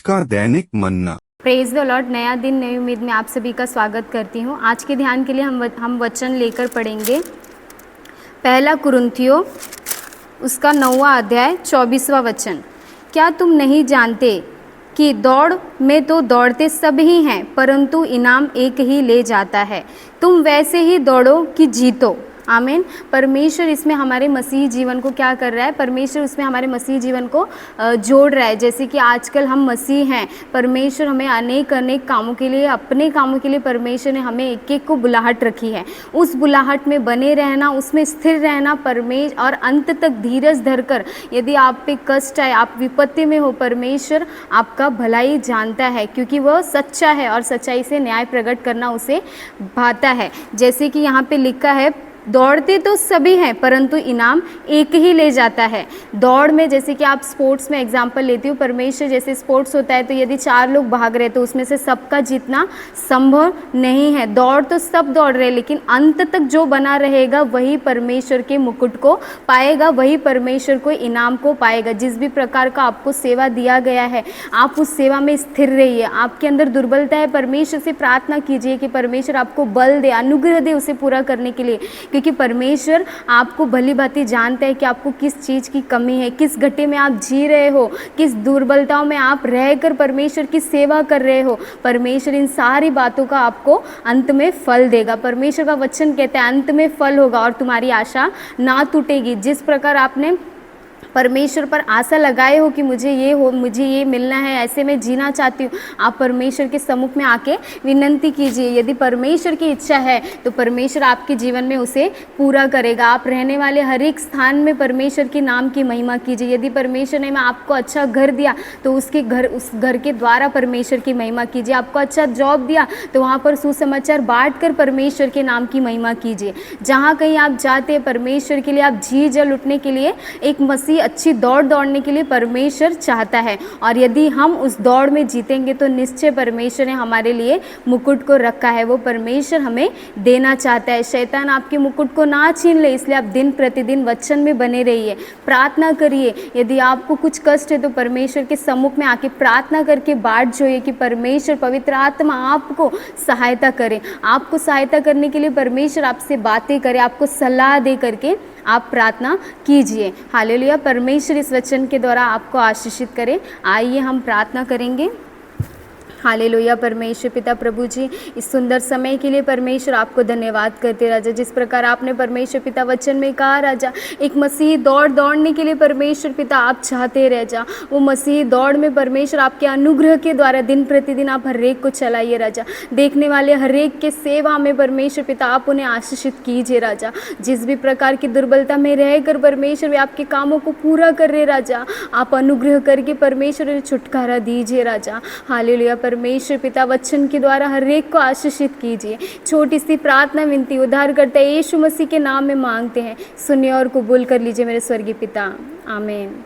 का दैनिक मन्ना। Praise the Lord. नया दिन नई उम्मीद में आप सभी का स्वागत करती हूँ। आज के ध्यान के लिए हम वचन लेकर पढ़ेंगे पहला कुरिन्थियों उसका 9वां अध्याय 24वां वचन। क्या तुम नहीं जानते कि दौड़ में तो दौड़ते सब ही हैं, परंतु इनाम एक ही ले जाता है। तुम वैसे ही दौड़ो कि जीतो। आमीन। परमेश्वर इसमें हमारे मसीही जीवन को क्या कर रहा है? परमेश्वर उसमें हमारे मसीही जीवन को जोड़ रहा है। जैसे कि आजकल हम मसीह हैं, परमेश्वर हमें अनेक अनेक कामों के लिए, अपने कामों के लिए परमेश्वर ने हमें एक एक को बुलाहट रखी है। उस बुलाहट में बने रहना, उसमें स्थिर रहना परमेश्वर, और अंत तक धीरज धरकर, यदि आप पे कष्ट आए, आप विपत्ति में हो, परमेश्वर आपका भलाई जानता है, क्योंकि वह सच्चा है और सच्चाई से न्याय प्रकट करना उसे भाता है। जैसे कि यहाँ पे लिखा है, दौड़ते तो सभी हैं परंतु इनाम एक ही ले जाता है। दौड़ में, जैसे कि आप स्पोर्ट्स में एग्जांपल लेती हूँ, परमेश्वर जैसे स्पोर्ट्स होता है तो यदि 4 लोग भाग रहे तो उसमें से सबका जीतना संभव नहीं है। दौड़ तो सब दौड़ रहे, लेकिन अंत तक जो बना रहेगा वही परमेश्वर के मुकुट को पाएगा, वही परमेश्वर को इनाम को पाएगा। जिस भी प्रकार का आपको सेवा दिया गया है, आप उस सेवा में स्थिर रहिए। आपके अंदर दुर्बलता है, परमेश्वर से प्रार्थना कीजिए कि परमेश्वर आपको बल दे, अनुग्रह दे उसे पूरा करने के लिए, क्योंकि परमेश्वर आपको भली भांति जानता है कि आपको किस चीज़ की कमी है, किस घटे में आप जी रहे हो, किस दुर्बलताओं में आप रहकर परमेश्वर की सेवा कर रहे हो। परमेश्वर इन सारी बातों का आपको अंत में फल देगा। परमेश्वर का वचन कहता है अंत में फल होगा और तुम्हारी आशा ना टूटेगी। जिस प्रकार आपने परमेश्वर पर आशा लगाए हो कि मुझे ये मिलना है, ऐसे मैं जीना चाहती हूँ, आप परमेश्वर के सम्मुख में आके विनंती कीजिए। यदि परमेश्वर की इच्छा है तो परमेश्वर आपके जीवन में उसे पूरा करेगा। आप रहने वाले हर एक स्थान में परमेश्वर के नाम की महिमा कीजिए। यदि परमेश्वर ने आपको अच्छा घर दिया तो उस घर के द्वारा परमेश्वर की महिमा कीजिए। आपको अच्छा जॉब दिया तो वहाँ पर सुसमाचार बांट कर परमेश्वर के नाम की महिमा कीजिए। जहाँ कहीं आप जाते हैं, परमेश्वर के लिए आप जी जल उठने के लिए, एक मसीह अच्छी दौड़ दौड़ने के लिए परमेश्वर चाहता है। और यदि हम उस दौड़ में जीतेंगे तो निश्चय परमेश्वर ने हमारे लिए मुकुट को रखा है, वो परमेश्वर हमें देना चाहता है। शैतान आपके मुकुट को ना छीन ले, इसलिए आप दिन प्रतिदिन वचन में बने रहिए, प्रार्थना करिए। यदि आपको कुछ कष्ट है तो परमेश्वर के सम्मुख में आके प्रार्थना करके बाट जोइए कि परमेश्वर पवित्र आत्मा आपको सहायता करे। आपको सहायता करने के लिए परमेश्वर आपसे बातें करे, आपको सलाह दे करके आप प्रार्थना कीजिए। हालेलुया। परमेश्वर इस वचन के द्वारा आपको आशीषित करे। आइए हम प्रार्थना करेंगे। हालेलुया। परमेश्वर पिता प्रभु जी, इस सुंदर समय के लिए परमेश्वर आपको धन्यवाद करते राजा। जिस प्रकार आपने परमेश्वर पिता वचन में कहा राजा, एक मसीही दौड़ दौड़ने के लिए परमेश्वर पिता आप चाहते राजा, वो मसीही दौड़ में परमेश्वर आपके अनुग्रह के द्वारा दिन प्रतिदिन आप हर एक को चलाइए राजा। देखने वाले हर एक के सेवा में परमेश्वर पिता आप उन्हें आशीषित कीजिए राजा। जिस भी प्रकार की दुर्बलता में रहकर परमेश्वर वे आपके कामों को पूरा कर रहे राजा, आप अनुग्रह करके परमेश्वर छुटकारा दीजिए राजा। हालेलुया। परमेश्वर पिता वचन के द्वारा हर एक को आशीषित कीजिए। छोटी सी प्रार्थना विनती उद्धारकर्ता यीशु मसीह के नाम में मांगते हैं, सुनिए और कबूल कर लीजिए मेरे स्वर्गीय पिता। आमीन।